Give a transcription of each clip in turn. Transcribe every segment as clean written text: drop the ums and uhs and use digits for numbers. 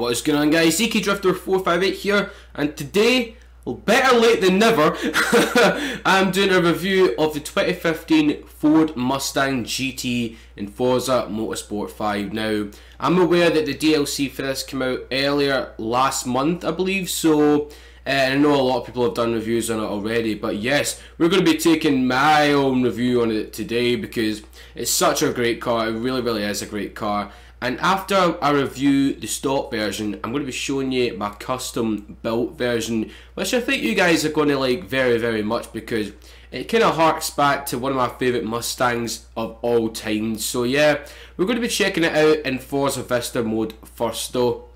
What is going on, guys? ZK Drifter 458 here, and today, well, better late than never, I'm doing a review of the 2015 Ford Mustang GT in Forza Motorsport 5. Now, I'm aware that the DLC for this came out earlier last month, I believe, so and I know a lot of people have done reviews on it already, but yes, we're going to be taking my own review on it today because it's such a great car. It really is a great car. And after I review the stock version, I'm going to be showing you my custom built version, which I think you guys are going to like very much because it kind of harks back to one of my favourite Mustangs of all time. So yeah, we're going to be checking it out in Forza Vista mode first though.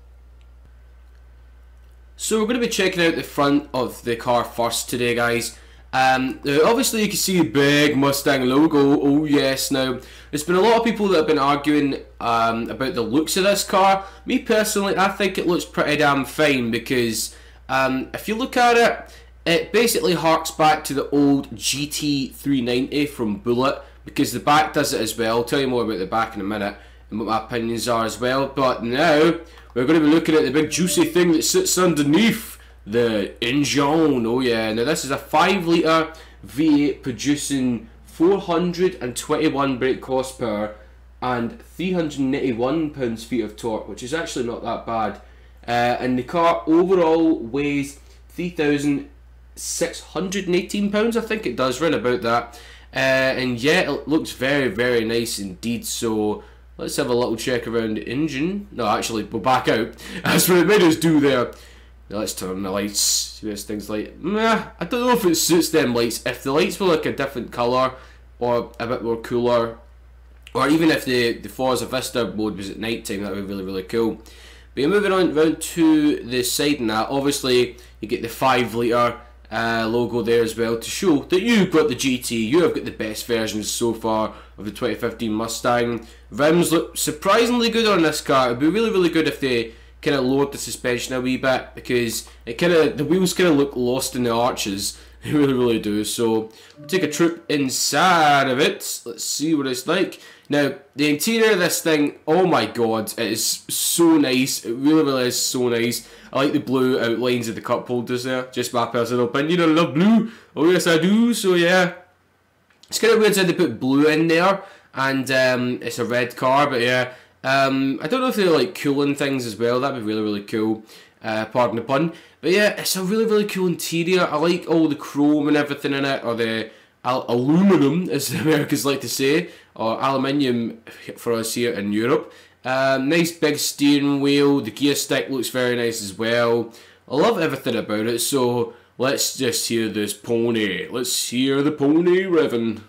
So we're going to be checking out the front of the car first today, guys. Obviously you can see the big Mustang logo, oh yes. Now, there's been a lot of people that have been arguing about the looks of this car. Me personally, I think it looks pretty damn fine because if you look at it, it basically harks back to the old GT390 from Bullet, because the back does it as well. I'll tell you more about the back in a minute and what my opinions are as well. But now, we're going to be looking at the big juicy thing that sits underneath the engine. Oh yeah, now this is a 5 litre V8 producing 421 brake horsepower and 381 pounds-feet of torque, which is actually not that bad. And the car overall weighs 3,618 pounds, I think it does, right about that. And yeah, it looks very nice indeed. So let's have a little check around the engine. No, actually, we'll back out. That's what it made us do there. Now let's turn on the lights, see what this thing's like. I don't know if it suits them lights. If the lights were like a different colour or a bit more cooler, or even if the Forza Vista mode was at night time, that would be really cool. But yeah, moving on round to the side and that, obviously you get the 5 litre logo there as well to show that you've got the GT, you have got the best versions so far of the 2015 Mustang. Rims look surprisingly good on this car. It would be really good if they kind of lowered the suspension a wee bit, because it the wheels kind of look lost in the arches. They really do. So we'll take a trip inside of it. Let's see what it's like. Now, the interior of this thing, oh my god, it is so nice. It really is so nice. I like the blue outlines of the cup holders there. Just my personal opinion. I love blue. Oh yes, I do. So yeah, it's kind of weird how they put blue in there, and it's a red car, but yeah. I don't know if they're like cooling things as well. That'd be really cool. Pardon the pun. But yeah, it's a really cool interior. I like all the chrome and everything in it, or the aluminum, as the Americans like to say, or aluminium for us here in Europe. Nice big steering wheel. The gear stick looks very nice as well. I love everything about it. So let's just hear this pony. Let's hear the pony revving.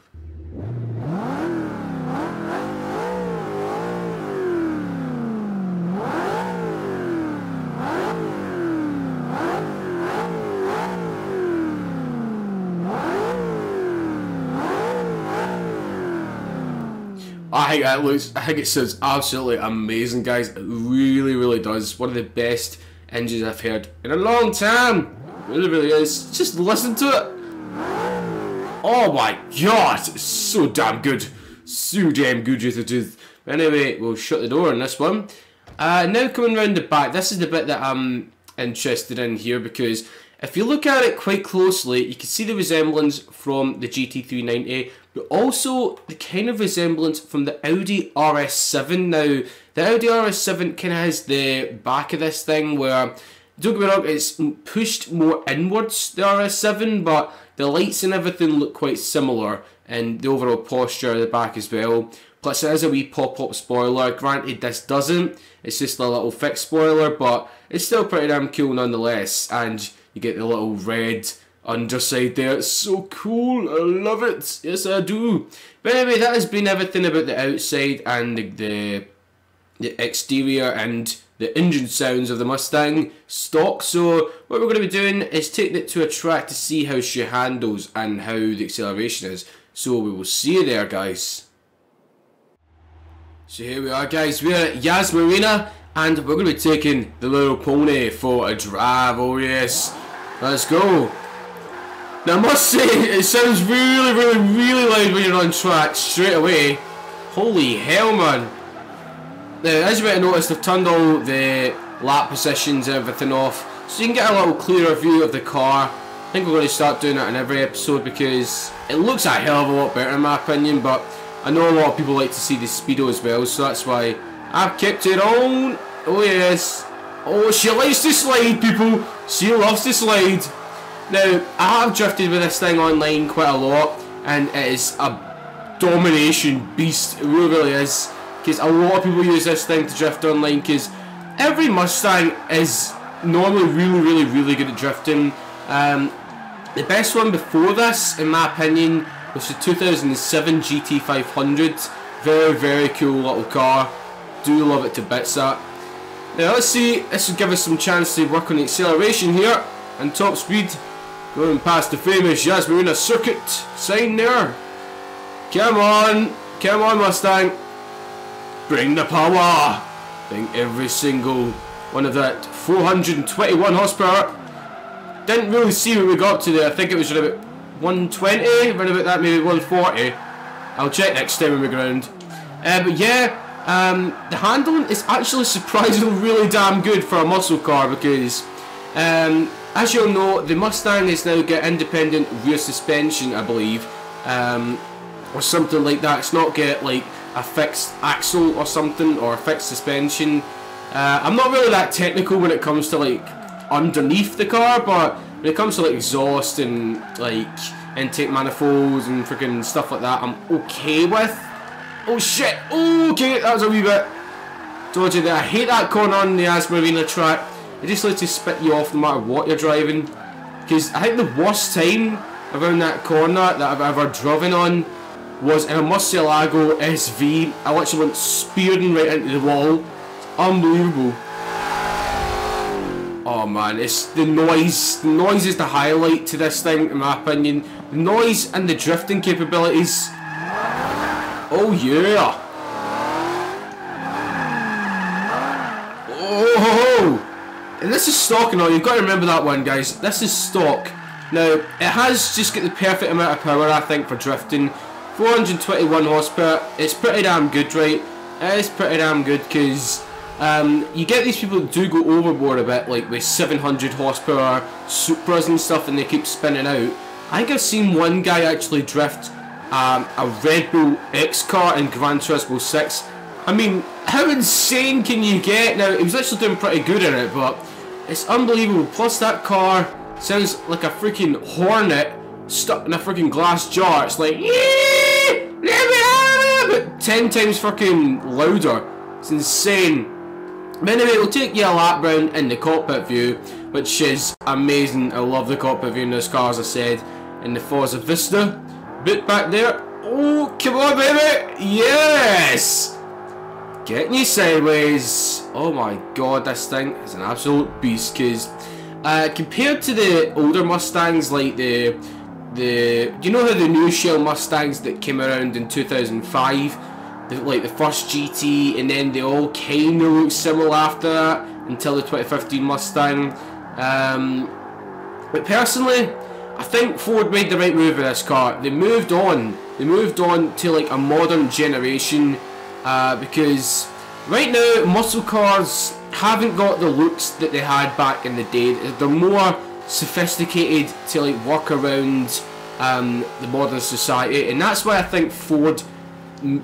I think it sounds absolutely amazing, guys. It really does. One of the best engines I've heard in a long time. It really is. Just listen to it. Oh my god, it's so damn good. So damn good with the tooth. Anyway, we'll shut the door on this one. Now coming round the back, this is the bit that I'm interested in here, because if you look at it quite closely, you can see the resemblance from the GT390, but also the kind of resemblance from the Audi RS7. Now, the Audi RS7 kind of has the back of this thing where, don't get me wrong, it's pushed more inwards, the RS7, but the lights and everything look quite similar, and the overall posture of the back as well. Plus, it has a wee pop-up spoiler. Granted, this doesn't. It's just a little fixed spoiler, but it's still pretty damn cool nonetheless. And you get the little red underside there. It's so cool. I love it. Yes, I do. But anyway, that has been everything about the outside and the exterior and the engine sounds of the Mustang stock. So what we're going to be doing is taking it to a track to see how she handles and how the acceleration is. So we will see you there, guys. So here we are, guys. We're at Yas Marina, and we're going to be taking the little pony for a drive. Oh yes, let's go. Now I must say, it sounds really loud when you're on track straight away. Holy hell, man. Now, as you might have noticed, I've turned all the lap positions and everything off, so you can get a little clearer view of the car. I think we're going to start doing that in every episode because it looks a hell of a lot better in my opinion, but I know a lot of people like to see the speedo as well, so that's why I've kept it on. Oh yes. Oh, she likes to slide, people. She loves to slide. Now, I have drifted with this thing online quite a lot, and it is a domination beast. It really, really is. Because a lot of people use this thing to drift online, because every Mustang is normally really, really, really good at drifting. The best one before this, in my opinion, was the 2007 GT500. Very, very cool little car. Do love it to bits, that. Now let's see, this will give us some chance to work on the acceleration here and top speed. Going past the famous Gamertag circuit sign there. Come on Mustang. Bring the power. Bring every single one of that 421 horsepower. Didn't really see what we got up to there. I think it was around about 120, around about that, maybe 140. I'll check next time when we ground. But yeah. The handling is actually surprisingly really damn good for a muscle car because, as you'll know, the Mustang has now got independent rear suspension, I believe, or something like that. It's not got like a fixed axle or something, or a fixed suspension. I'm not really that technical when it comes to like underneath the car, but when it comes to like exhaust and like intake manifolds and freaking stuff like that, I'm okay with. Oh shit! Oh, okay, that was a wee bit dodgy there. I hate that corner on the Gamertag track. It just likes to spit you off no matter what you're driving. Because I think the worst time around that corner that I've ever driven on was in a Murcielago SV. I literally went spearing right into the wall. It's unbelievable. Oh man, it's the noise. The noise is the highlight to this thing, in my opinion. The noise and the drifting capabilities. Oh yeah! Oh! And this is stock and all, you've got to remember that one, guys. This is stock. Now, it has just got the perfect amount of power, I think, for drifting. 421 horsepower. It's pretty damn good, right? It is pretty damn good, because you get these people that do go overboard a bit, like with 700 horsepower Supras and stuff, and they keep spinning out. I think I've seen one guy actually drift a Red Bull X car in Gran Turismo 6. I mean, how insane can you get? Now, he was actually doing pretty good in it, but it's unbelievable. Plus, that car sounds like a freaking hornet stuck in a freaking glass jar. It's like, but 10 times fucking louder. It's insane. But anyway, we'll take you a lap round in the cockpit view, which is amazing. I love the cockpit view in this car, as I said, in the Forza Vista. Bit back there. Oh, come on, baby! Yes! Getting you sideways. Oh my god, this thing is an absolute beast. Because compared to the older Mustangs, like the you know how the new shell Mustangs that came around in 2005, like the first GT, and then they all kind of look similar after that until the 2015 Mustang. But personally, I think Ford made the right move with this car. They moved on. They moved on to like a modern generation because right now muscle cars haven't got the looks that they had back in the day. They're more sophisticated to like work around the modern society, and that's why I think Ford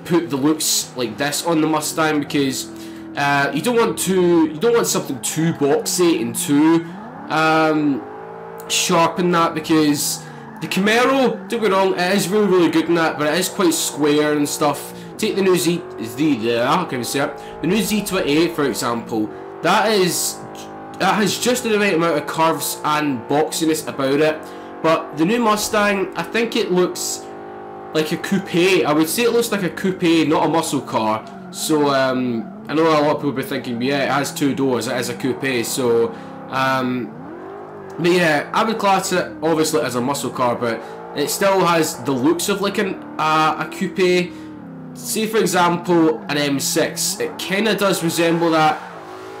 put the looks like this on the Mustang, because you don't want something too boxy and too sharp in that, because the Camaro, don't get me wrong, it is really, really good in that, but it is quite square and stuff. Take the new the new Z28 for example. That has just the right amount of curves and boxiness about it. But the new Mustang, I think it looks like a coupe. I would say it looks like a coupe, not a muscle car. So I know a lot of people be thinking, yeah, it has two doors, it is a coupe. So but yeah, I would class it obviously as a muscle car, but it still has the looks of like a coupe. Say for example an M6, it kind of does resemble that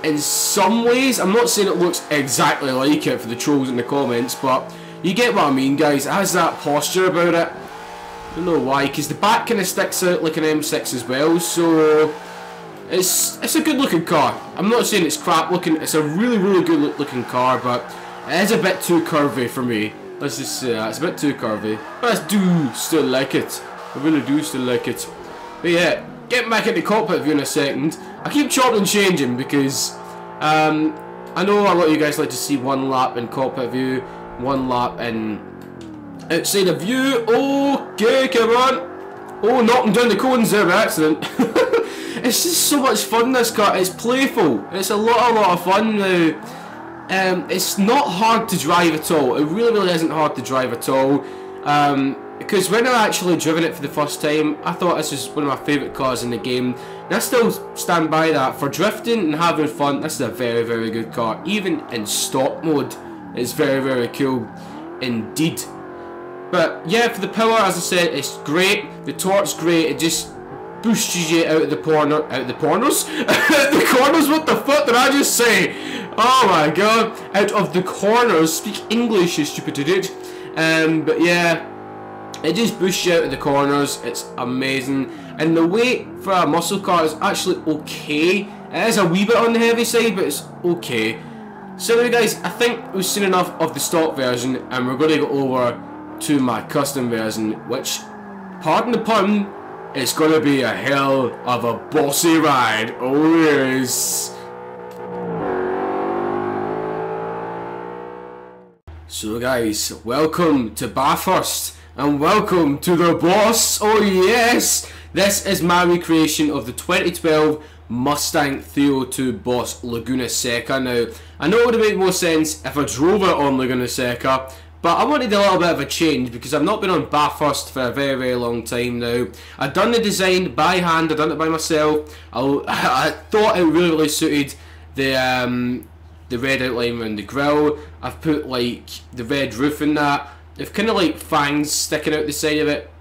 in some ways. I'm not saying it looks exactly like it for the trolls in the comments, but you get what I mean, guys. It has that posture about it. I don't know why, because the back kind of sticks out like an M6 as well, so It's a good looking car. I'm not saying it's crap looking. It's a really good looking car, but it is a bit too curvy for me. Let's just say that. It's a bit too curvy. But I do still like it. I really do still like it. But yeah, getting back into cockpit view in a second. I keep chopping and changing because I know a lot of you guys like to see one lap in cockpit view, one lap in outside of view. Okay, come on. Oh, knocking down the cones there by accident. It's just so much fun, this car. It's playful. It's a lot of fun now. It's not hard to drive at all. It really isn't hard to drive at all. Because when I actually driven it for the first time, I thought this was one of my favourite cars in the game. And I still stand by that. For drifting and having fun, this is a very good car. Even in stock mode, it's very cool indeed. But yeah, for the power, as I said, it's great. The torque's great. It just boosts you out of the corners. Out the corners? What the fuck did I just say? Oh my god! Out of the corners. Speak English, you stupid idiot. But yeah, it just boosts you out of the corners. It's amazing, and the weight for a muscle car is actually okay. It is a wee bit on the heavy side, but it's okay. So anyway, guys, I think we've seen enough of the stock version, and we're going to go over to my custom version, which, pardon the pun, it's going to be a hell of a bossy ride. Oh yes. So guys, welcome to Bathurst, and welcome to the boss. Oh yes, this is my recreation of the 2012 Mustang 302 Boss Laguna Seca. Now, I know it would have made more sense if I drove it on Laguna Seca, but I wanted a little bit of a change because I've not been on Bathurst for a very long time now. I've done the design by hand, I've done it by myself. I thought it really suited the red outline around the grille. I've put like the red roof in that. They've kind of like fangs sticking out the side of it.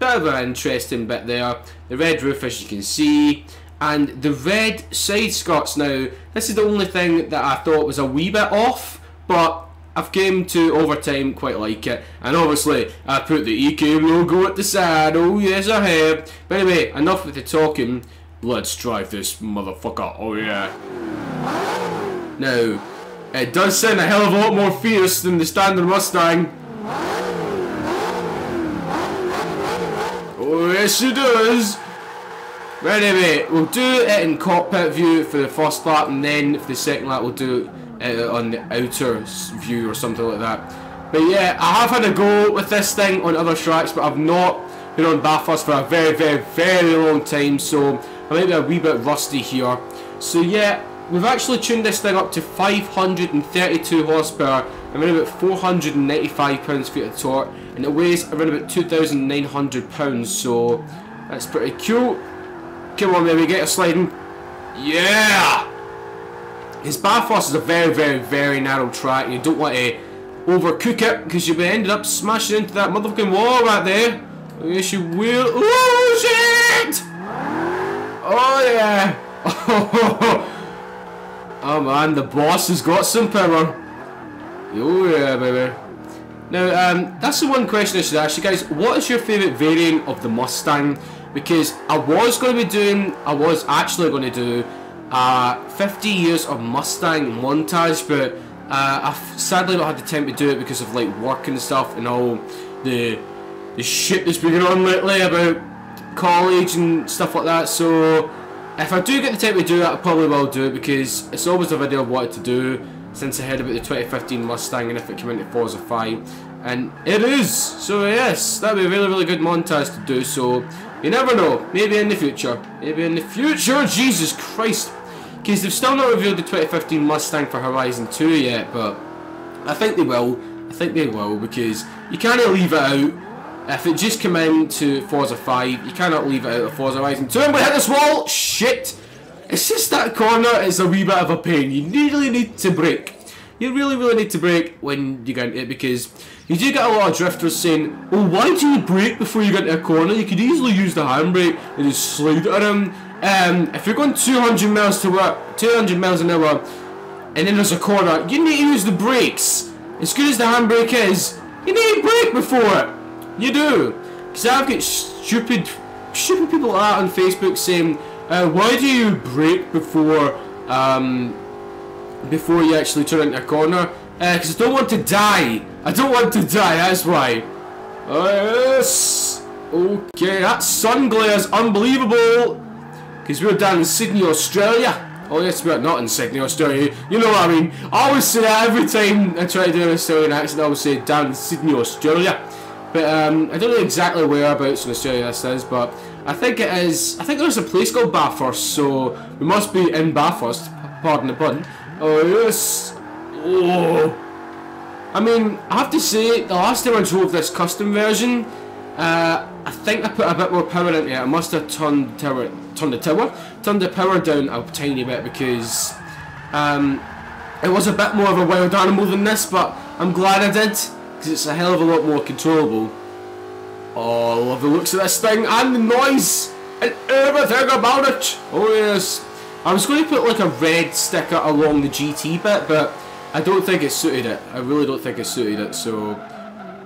Bit of an interesting bit there. The red roof, as you can see, and the red side skirts. Now, this is the only thing that I thought was a wee bit off, but I've came to over time quite like it. And obviously I put the EK logo at the side. Oh yes I have. But anyway, enough with the talking. Let's drive this motherfucker. Oh yeah. Now, it does sound a hell of a lot more fierce than the standard Mustang. Oh yes it does. But anyway, we'll do it in cockpit view for the first lap, and then for the second lap we'll do it on the outer view or something like that. But yeah, I have had a go with this thing on other tracks, but I've not been on Bathurst for a very long time, so I might be a wee bit rusty here. So yeah, we've actually tuned this thing up to 532 horsepower and around about 495 pounds-feet of torque, and it weighs around about 2,900 pounds, so that's pretty cool. Come on, baby, get a sliding. Yeah! His Bathurst is a very narrow track. You don't want to overcook it because you'll be ended up smashing into that motherfucking wall right there. Oh, yes, you will. Oh shit! Oh yeah! Oh man, the boss has got some power. Oh yeah, baby. Now, that's the one question I should ask you guys. What is your favourite variant of the Mustang? Because I was actually going to do 50 years of Mustang montage, but I've sadly not had the time to do it because of like work and stuff and all the shit that's been going on lately about college and stuff like that. So if I do get the time to do it, I probably will do it because it's always a video I've wanted to do since I heard about the 2015 Mustang and if it came into Forza 5, and it is. So yes, that'd be a really good montage to do. So you never know, maybe in the future. Maybe in the future, Jesus Christ. Because they've still not revealed the 2015 Mustang for Horizon 2 yet, but I think they will. I think they will, because you cannot leave it out. If it just came into Forza 5, you cannot leave it out of Forza Horizon 2. I'm going to hit this wall! Shit! It's just that corner is a wee bit of a pain. You really need to brake. You really need to brake when you get into it, because you do get a lot of drifters saying, oh, why do you brake before you get into a corner? You could easily use the handbrake and just slide it around. If you're going 200 miles an hour and then there's a corner, you need to use the brakes. As good as the handbrake is, you need to brake before it. You do. Because I've got stupid people like that on Facebook saying, Why do you brake before you actually turn into a corner? Because I don't want to die. I don't want to die, that's why. Yes! Okay, that sun glare is unbelievable. Because we're down in Sydney, Australia. Oh yes, we're not in Sydney, Australia. You know what I mean. I always say that every time I try to do an Australian accent. I always say down in Sydney, Australia. But I don't know exactly whereabouts in Australia this is, but I think it is. I think there's a place called Bathurst, so we must be in Bathurst. Pardon the pun. Oh yes. Oh. I mean, I have to say, the last time I drove this custom version, I think I put a bit more power into it. I must have turned the power down a tiny bit because it was a bit more of a wild animal than this, but I'm glad I did because it's a hell of a lot more controllable. Oh, I love the looks of this thing and the noise and everything about it. Oh yes. I was going to put like a red sticker along the GT bit, but I don't think it suited it. I really don't think it suited it, so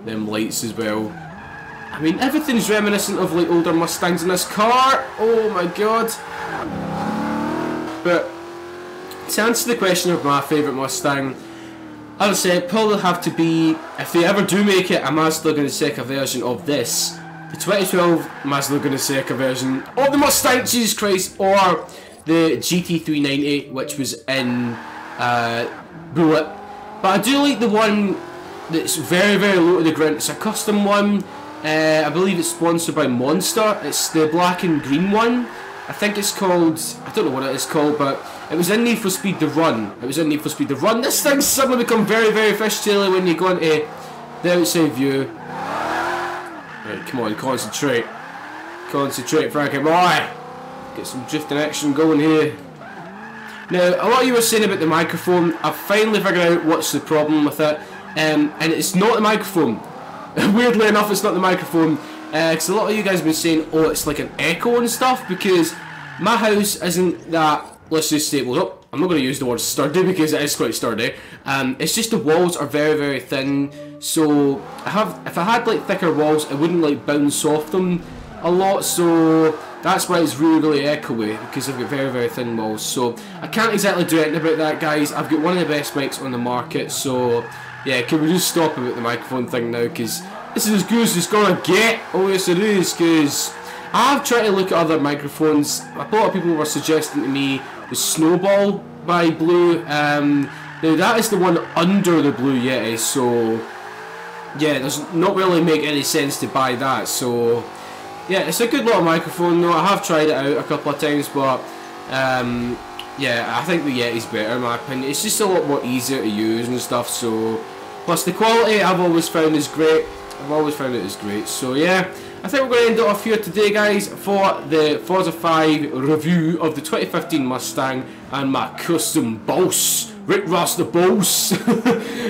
them lights as well. I mean, everything's reminiscent of like older Mustangs in this car. Oh my god. But to answer the question of my favourite Mustang, as I said, probably have to be, if they ever do make it, a Mazda Laguna Seca version of this, the 2012 Mazda Laguna Seca version of the Mustang, Jesus Christ, or the GT390, which was in Bullet. But I do like the one that's very, very low to the ground. It's a custom one. I believe it's sponsored by Monster. It's the black and green one. I think it's called, I don't know what it is called, but it was in Need for Speed The Run. It was in Need for Speed The Run. This thing's suddenly become very, very fishtaily when you go into the outside view. Right, come on, concentrate. Concentrate, Frankie boy. Get some drifting action going here. Now, a lot of you were saying about the microphone. I've finally figured out what's the problem with it. And it's not the microphone. Weirdly enough, it's not the microphone. Because a lot of you guys have been saying, oh, it's like an echo and stuff. Because my house isn't that, let's just say, well, I'm not going to use the word sturdy because it is quite sturdy. It's just the walls are very, very thin. So, if I had like thicker walls, it wouldn't like bounce off them a lot. So, that's why it's really, really echoey, because I've got very, very thin walls. So, I can't exactly do anything about that, guys. I've got one of the best mics on the market. So, yeah, can we just stop about the microphone thing now? Because this is as good as it's gonna get. Oh yes it is, because I've tried to look at other microphones. A lot of people were suggesting to me the Snowball by Blue. Now that is the one under the Blue Yeti, so yeah, does not really make any sense to buy that. So yeah, it's a good little microphone though. I have tried it out a couple of times, but yeah, I think the Yeti's better in my opinion. It's just a lot more easier to use and stuff. So plus the quality I've always found is great. I've always found it is great. So yeah, I think we're going to end it off here today, guys, for the Forza 5 review of the 2015 Mustang and my custom boss, Rick Ross the boss.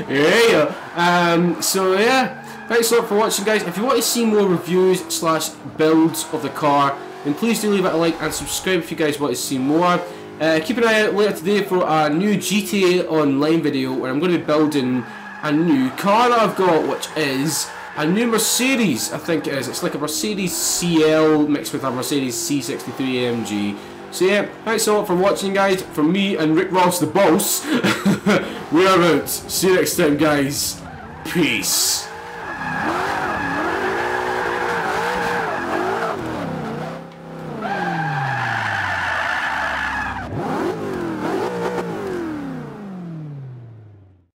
Yeah. So yeah, thanks a lot for watching, guys. If you want to see more reviews / builds of the car, then please do leave it a like and subscribe if you guys want to see more. Keep an eye out later today for a new GTA Online video where I'm going to be building a new car that I've got, which is a new Mercedes, I think it is. It's like a Mercedes CL mixed with a Mercedes C63 AMG. So yeah, thanks a lot for watching, guys. From me and Rick Ross the boss, we're out. See you next time, guys. Peace.